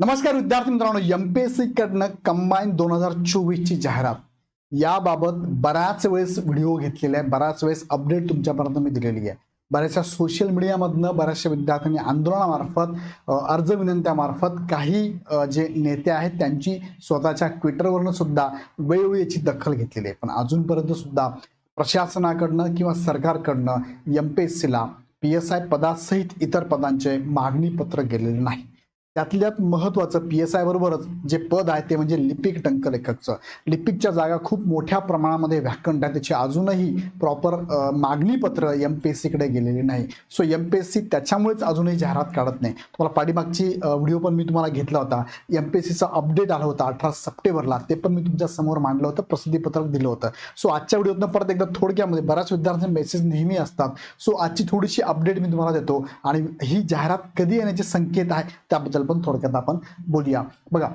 नमस्कार विद्यार्थी मित्रांनो, एमपीएससी कडनं कंबाईन 2024 ची जाहिरात याबाबत बऱ्याच वेळेस व्हिडिओ घेतलेला आहे, बऱ्याच वेळेस अपडेट तुमच्यापर्यंत मी दिलेली आहे. बऱ्याचशा सोशल मीडियामधनं बऱ्याचशा विद्यार्थ्यांनी आंदोलनामार्फत अर्ज विनंत्यामार्फत काही जे नेते आहेत त्यांची स्वतःच्या ट्विटरवरनं सुद्धा वेळोवेळी याची दखल घेतलेली आहे. पण अजूनपर्यंत सुद्धा प्रशासनाकडनं किंवा सरकारकडनं एमपीएससीला PSI पदासहित इतर पदांचे मागणी पत्र गेलेले नाही. त्यातल्यात महत्वाचं PSI बरोबरच जे पद आहे ते म्हणजे लिपिक टंकलेखकचं. लिपिकच्या जागा खूप मोठ्या प्रमाणामध्ये व्याकंठ आहे, त्याची अजूनही प्रॉपर मागणी पत्र एमपीएससी कडे गेलेली नाही. सो एमपीएससी त्याच्यामुळेच अजूनही जाहिरात काढत नाही. तुम्हाला पाठीमागची व्हिडिओ पण मी तुम्हाला घेतला होता. एमपीएससीचा अपडेट आला होता 18 सप्टेंबरला, ते पण मी तुमच्या समोर मांडलं होतं, प्रसिद्धीपत्रक दिलं होतं. सो आजच्या व्हिडिओतनं परत एकदा थोडक्यामध्ये बऱ्याच विद्यार्थ्यांचे मेसेज नेहमी असतात, सो आजची थोडीशी अपडेट मी तुम्हाला देतो आणि ही जाहिरात कधी येण्याचे संकेत आहे त्याबद्दल पण थोडक्यात आपण बोलूया. बघा,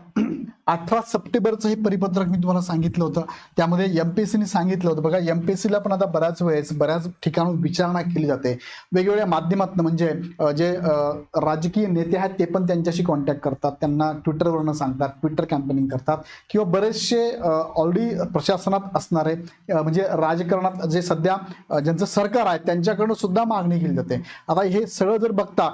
18 सप्टेंबरचं हे परिपत्रक मी तुम्हाला सांगितलं होतं. त्यामध्ये एमपीएससीने सांगितलं होतं. बघा, एमपीएससीला पण आता बऱ्याच वेळेस बऱ्याच ठिकाणून विचारणा केली जाते वेगवेगळ्या माध्यमातून. म्हणजे जे राजकीय नेते आहेत ते पण त्यांच्याशी कॉन्टॅक्ट करतात, त्यांना ट्विटरवरनं सांगतात, ट्विटर कॅम्पेनिंग करतात, किंवा बरेचसे ऑलरेडी प्रशासनात असणारे म्हणजे राजकारणात जे सध्या ज्यांचं सरकार आहे त्यांच्याकडून सुद्धा मागणी केली जाते. आता हे सगळं जर बघता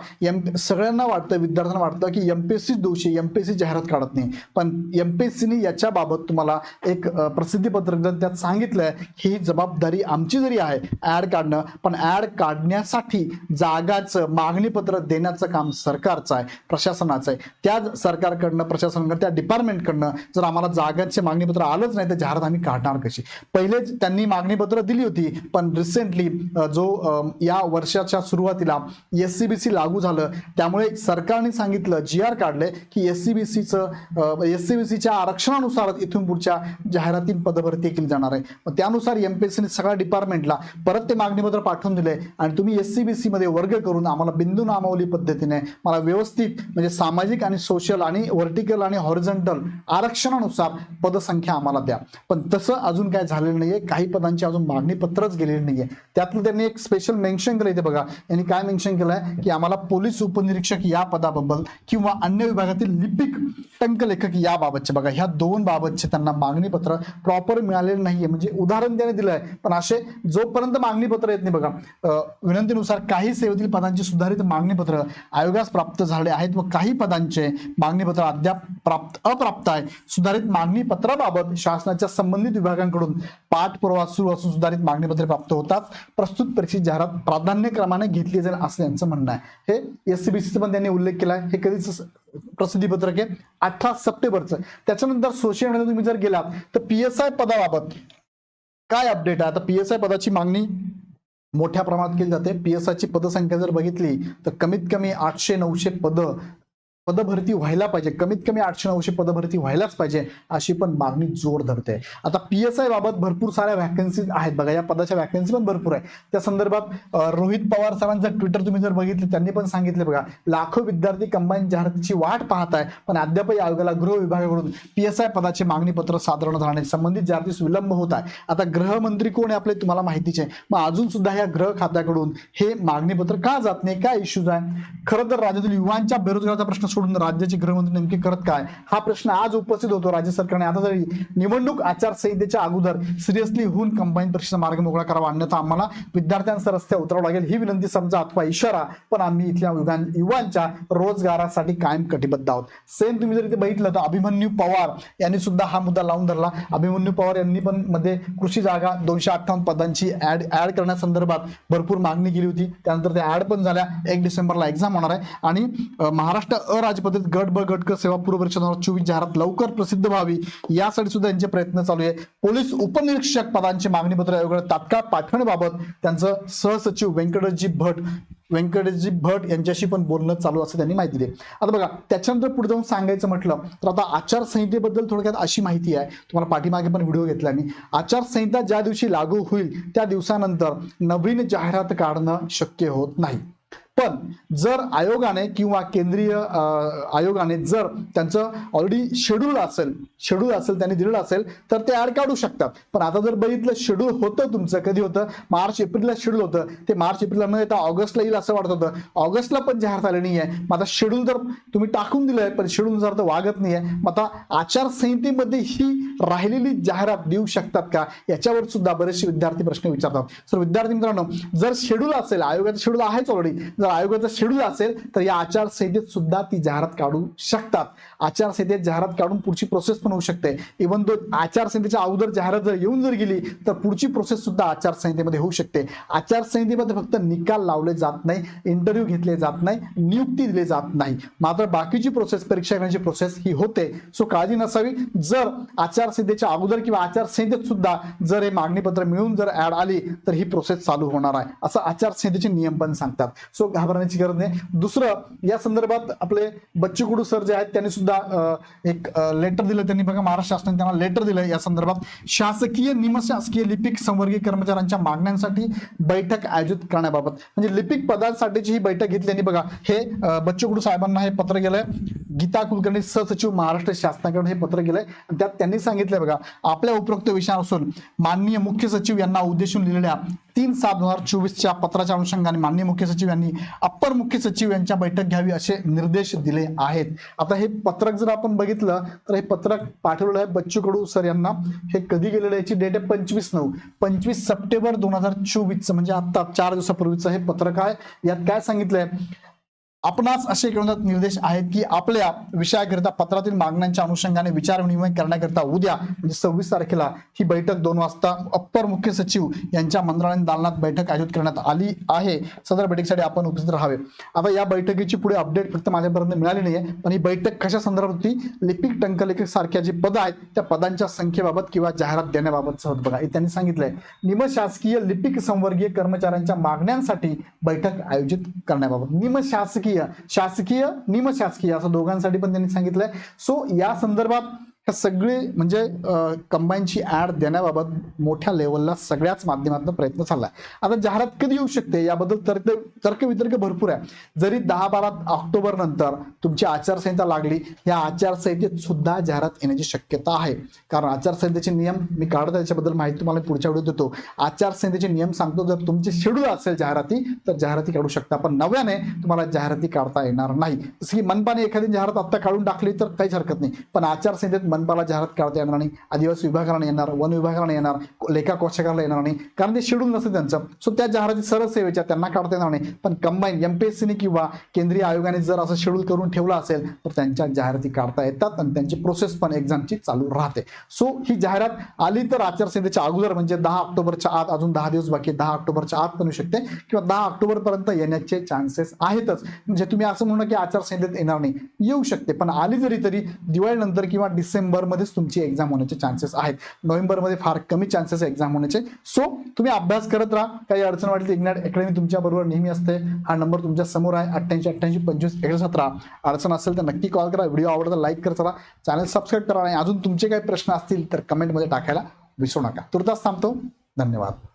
सगळ्यांना वाटतं, विद्यार्थ्यांना वाटतं की एमपीएससी दोषी, एमपीएससी जाहिरात काढत नाही. पण एमपीएससीने याच्याबाबत तुम्हाला एक प्रसिद्धीपत्रक त्यात सांगितलंय ही जबाबदारी आमची जरी आहे ऍड काढणं, पण ऍड काढण्यासाठी जागाचं मागणीपत्र देण्याचं काम सरकारचं आहे, प्रशासनाचं आहे. त्या सरकारकडनं, प्रशासनाकडनं, त्या डिपार्टमेंटकडनं जर आम्हाला जागाचे मागणीपत्र आलंच नाही तर जाहिरात आम्ही काढणार कशी? पहिलेच त्यांनी मागणीपत्र दिली होती, पण रिसेंटली जो या वर्षाच्या सुरुवातीला SCBC लागू झालं त्यामुळे सरकारने सांगितलं, GR काढले की SCBCच्या आरक्षणानुसार इथून पुढच्या जाहिरातीत पदभरती केली जाणार आहे. त्यानुसार एमपीएससीने सगळ्या डिपार्टमेंटला परत ते मागणीपत्र पाठवून दिले आणि तुम्ही SCBC मध्ये वर्ग करून आम्हाला बिंदू नामावली पद्धतीने मला व्यवस्थित म्हणजे सामाजिक आणि सोशल आणि व्हर्टिकल आणि हॉरिझॉन्टल आरक्षणानुसार पदसंख्या आम्हाला द्या. पण तसं अजून काय झालेलं नाहीये. काही पदांची अजून मागणीपत्रच गेलेली नाहीये. त्यातलं त्यांनी एक स्पेशल मेन्शन केलं. इथे बघा, यांनी काय मेन्शन केलंय की आम्हाला पोलीस उपनिरीक्षक या पदाबद्दल किंवा अन्य विभागातील लिपिक टंकलेखक याबाबतचे, बघा, ह्या दोन बाबतचे त्यांना मागणीपत्र प्रॉपर मिळालेलं नाहीये. म्हणजे उदाहरण त्याने दिलंय, पण असे जोपर्यंत मागणीपत्र येत नाही, बघा, विनंतीनुसार काही सेवेतील पदांची सुधारित मागणीपत्र आयोगास प्राप्त झाले आहेत व काही पदांचे मागणीपत्र अद्याप अप्राप्त आहे. सुधारित मागणीपत्राबाबत शासनाच्या संबंधित विभागांकडून पाठपुरावा सुरू असून सुधारित मागणीपत्रे प्राप्त होतात प्रस्तुत परीक्षेची जाहिरात प्राधान्यक्रमाने घेतली जाईल असं यांचं म्हणणं आहे. हे SCBCचा पण त्यांनी उल्लेख केलाय. हे कधीच प्रसिद्धीपत्रक आहे 18 सप्टेंबरचं. त्याच्यानंतर सोशल मीडिया तुम्ही जर गेलात तर PSI पदाबाबत काय अपडेट आहे? आता PSI पदाची मागणी मोठ्या प्रमाणात केली जाते. PSI ची पदसंख्या जर बघितली तर कमीत कमी 800-900 पदभरती व्हायला पाहिजे. कमीत कमी 800-900 पदभरती व्हायलाच पाहिजे अशी पण मागणी जोर धरते. आता PSI बाबत भरपूर साऱ्या व्हॅकन्सीज आहेत. बघा, या पदाच्या व्हॅकन्सी पण भरपूर आहे. त्या संदर्भात रोहित पवार सरांचं ट्विटर तुम्ही जर बघितलं, त्यांनी पण सांगितले, बघा, लाखो विद्यार्थी कंबाईन जाहिरातीची वाट पाहत आहे, पण अद्यापही आयोगाला गृह विभागाकडून PSI पदाचे मागणीपत्र सादर झाल्याने संबंधित जाहिरातीस विलंब होत आहे. आता गृहमंत्री कोण आहे आपले तुम्हाला माहितीच आहे. मग अजून सुद्धा या गृह खात्याकडून हे मागणीपत्र का जात नाही? काय इश्यूज आहे? खरं तर राज्यातील युवांच्या बेरोजगारीचा प्रश्न सोडून राज्याचे गृहमंत्री नेमके करत काय, हा प्रश्न आज उपस्थित होतो. राज्य सरकारने आता जरी निवडणूक आचारसंहितेच्या अगोदर सिरियसली होऊन कंबाईन परीक्षेचा मार्ग मोकळा करावा, अन्यथा आम्हाला विद्यार्थ्यांचा रस्त्यावर उतरावं लागेल ही विनंती समजा अथवा इशारा, पण आम्ही इथल्या युवांच्या रोजगारासाठी कायम कटिबद्ध आहोत. सेम तुम्ही जर इथे बघितलं तर अभिमन्यू पवार यांनी सुद्धा हा मुद्दा लावून धरला. अभिमन्यू पवार यांनी पण मध्ये कृषी जागा 258 पदांची ऍड करण्यासंदर्भात भरपूर मागणी केली होती. त्यानंतर त्या ऍड पण झाल्या. 1 डिसेंबरला एक्झाम होणार आहे आणि महाराष्ट्र अराजपत्रित गट ब गटक सेवा पूर्व परीक्षा 2024 जाहिरात लवकर प्रसिद्ध व्हावी यासाठी सुद्धा यांचे प्रयत्न चालू आहे. पोलीस उपनिरीक्षक पदांची मागणीपत्र आयोगाला तात्काळ पाठवण्याबाबत त्यांचं सहसचिव व्यंकटेशजी भट यांच्याशी पण बोलणं चालू असं त्यांनी माहिती दिली. आता बघा, त्याच्यानंतर पुढे जाऊन सांगायचं म्हटलं तर आता आचारसंहितेबद्दल थोडक्यात अशी माहिती आहे. तुम्हाला पाठीमागे पण व्हिडिओ घेतला मी. आचारसंहिता ज्या दिवशी लागू होईल त्या दिवसानंतर नवीन जाहिरात काढणं शक्य होत नाही. पण जर आयोगाने किंवा केंद्रीय आयोगाने जर त्यांचं ऑलरेडी शेड्यूल असेल त्यांनी दिलेलं असेल तर ते ऍड काढू शकतात. पण आता जर बघितलं शेड्यूल होतं तुमचं, कधी होतं, मार्च एप्रिलला शेड्यूल होतं, ते मार्च एप्रिलला न येता ऑगस्टला येईल असं वाटत होतं. ऑगस्टला पण जाहीर झाले नाहीये. मग आता शेड्यूल जर तुम्ही टाकून दिलंय पण शेड्यूल जर वागत नाहीये, मग आता आचारसंहितेमध्ये ही राहिलेली जाहिरात देऊ शकतात का, याच्यावर सुद्धा बरेचसे विद्यार्थी प्रश्न विचारतात. तर विद्यार्थी मित्रांनो, जर शेड्यूल असेल, आयोगाचं शेड्यूल आहेच ऑलरेडी, जर आयोगाचं शेड्यूल असेल तर या आचारसंहितेत सुद्धा ती जाहिरात काढू शकतात. आचारसंहितेत जाहिरात काढून पुढची प्रोसेस पण होऊ शकते. इव्हन तो आचारसंहितेच्या अगोदर जाहिरात जर येऊन जर गेली तर पुढची प्रोसेस सुद्धा आचारसंहितेमध्ये होऊ शकते. आचारसंहितेमध्ये फक्त निकाल लावले जात नाही, इंटरव्ह्यू घेतले जात नाही, नियुक्ती दिली जात नाही, मात्र बाकीची प्रोसेस, परीक्षा घेण्याची प्रोसेस ही होते. सो काळजी नसावी. जर आचारसंहितेच्या अगोदर किंवा आचारसंहितेत सुद्धा जर हे मागणीपत्र मिळून जर ऍड आली तर ही प्रोसेस चालू होणार आहे, असं आचारसंहितेचे नियम पण सांगतात. सो घाबरण्याची गरज नाही. दुसरं, या संदर्भात आपले बच्चू कडू सर जे आहेत त्यांनी सुद्धा एक लेटर दिलं. त्यांनी बघा, महाराष्ट्र शासनाने त्यांना लेटर दिलं या संदर्भात. शासकीय निमशासकीय लिपिक संवर्गीय कर्मचाऱ्यांच्या मागण्यांसाठी बैठक आयोजित करण्याबाबत, म्हणजे लिपिक पदांसाठीची ही बैठक घेतली. आणि बघा, हे बच्चू कडू साहेबांना हे पत्र गेलंय. गीता कुलकर्णी सहसचिव महाराष्ट्र शासनाकडे हे पत्र गेलंय. त्यात त्यांनी सांगितलंय बघा, आपल्या उपरोक्त विषयापासून माननीय मुख्य सचिव यांना उद्देशून लिहिलेल्या 3/7/2024 पत्राच्या अनुषंगाने माननीय मुख्य सचिव यांनी अप्पर मुख्य सचिव यांच्या बैठक घ्यावी असे निर्देश दिले आहेत. आता हे पत्रक जर आपण बघितलं तर हे पत्रक पाठवलेलं आहे बच्चू कडू सर यांना. हे कधी गेलेलं, याची डेट आहे 25 सप्टेंबर 2024, म्हणजे आता 4 दिवसापूर्वीचं हे पत्रक आहे. यात काय सांगितलंय, आपणास असे कळवण्यात निर्देश आहेत की आपल्या विषयाकरिता पत्रातील मागण्यांच्या अनुषंगाने विचार विनिमय करण्याकरिता उद्या म्हणजे 26 तारखेला ही बैठक 2 वाजता अप्पर मुख्य सचिव यांच्या मंत्रालय दालनात बैठक आयोजित करण्यात आली आहे. सदर बैठकीसाठी आपण उपस्थित राहावे. आता या बैठकीची पुढे अपडेट फक्त माझ्यापर्यंत मिळाली नाहीये, पण ही बैठक कशा संदर्भात होती, लिपिक टंकलेखक सारख्या जी पदं आहेत त्या पदांच्या संख्येबाबत किंवा जाहिरात देण्याबाबत होत. बघा, त्यांनी सांगितलंय निमशासकीय लिपिक संवर्गीय कर्मचाऱ्यांच्या मागण्यांसाठी बैठक आयोजित करण्याबाबत. निमशासकीय, शासकीय, निमशासकीय असं दोघांसाठी पण त्यांनी सांगितलंय. सो या संदर्भात हे सगळे म्हणजे कंबाईनची ऍड देण्याबाबत मोठ्या लेवलला सगळ्याच माध्यमातून प्रयत्न चाललाय. आता जाहिरात कधी येऊ शकते याबद्दल तर्कवितर्क भरपूर आहे. जरी 10-12 ऑक्टोबर नंतर तुमची आचारसंहिता लागली, या आचारसंहितेत सुद्धा जाहिरात येण्याची शक्यता आहे. कारण आचारसंहितेचे नियम मी काढतो, त्याच्याबद्दल माहिती तुम्हाला पुढच्या व्हिडिओत देतो. आचारसंहितेचे नियम सांगतो, जर तुमचे शेड्यूल असेल जाहिराती तर जाहिराती काढू शकता, पण नव्याने तुम्हाला जाहिराती काढता येणार नाही. जसं की मनपाने एखादी जाहिरात आता काढून टाकली तर काहीच हरकत नाही, पण आचारसंहितेत मनपाला जाहिरात काढता येणार नाही, आदिवासी विभागाला नाही येणार, वन विभागाला नाही येणार, लेखा कोशागाराला येणार नाही, कारण ते शेड्यूल नसते त्यांचं. सो त्या जाहिराती सरळ सेवेच्या त्यांना काढता येणार नाही. पण कंबाईन एमपीएससीने किंवा केंद्रीय आयोगाने जर असं शेड्यूल करून ठेवलं असेल तर त्यांच्या जाहिराती काढता येतात आणि त्यांची प्रोसेस पण एक्झामची चालू राहते. सो ही जाहिरात आली तर आचारसंहितेच्या अगोदर म्हणजे 10 ऑक्टोबरच्या आत, अजून 10 दिवस बाकी, 10 ऑक्टोबरच्या आत पण येऊ शकते किंवा 10 ऑक्टोबर पर्यंत येण्याचे चान्सेस आहेतच. म्हणजे तुम्ही असं म्हणू की आचारसंहितेत येणार नाही, येऊ शकते, पण आली तरी दिवाळीनंतर किंवा डिसेंबर मध्येच तुमची एक्झाम होण्याचे चान्सेस आहेत. नोव्हेंबरमध्ये फार कमी चान्सेस एक्झाम होण्याचे. सो तुम्ही अभ्यास करत राहा. काही अडचण वाटली इग्नाइट अकॅडमी तुमच्या बरोबर नेहमी असते. हा नंबर तुमच्या समोर आहे 888825 अडचण असेल तर नक्की कॉल करा. व्हिडिओ आवडला लाईक करत चला, चॅनल सबस्क्राईब करा आणि अजून तुमचे काही प्रश्न असतील तर कमेंटमध्ये टाकायला विसरू नका. तुर्तास थांबतो. धन्यवाद.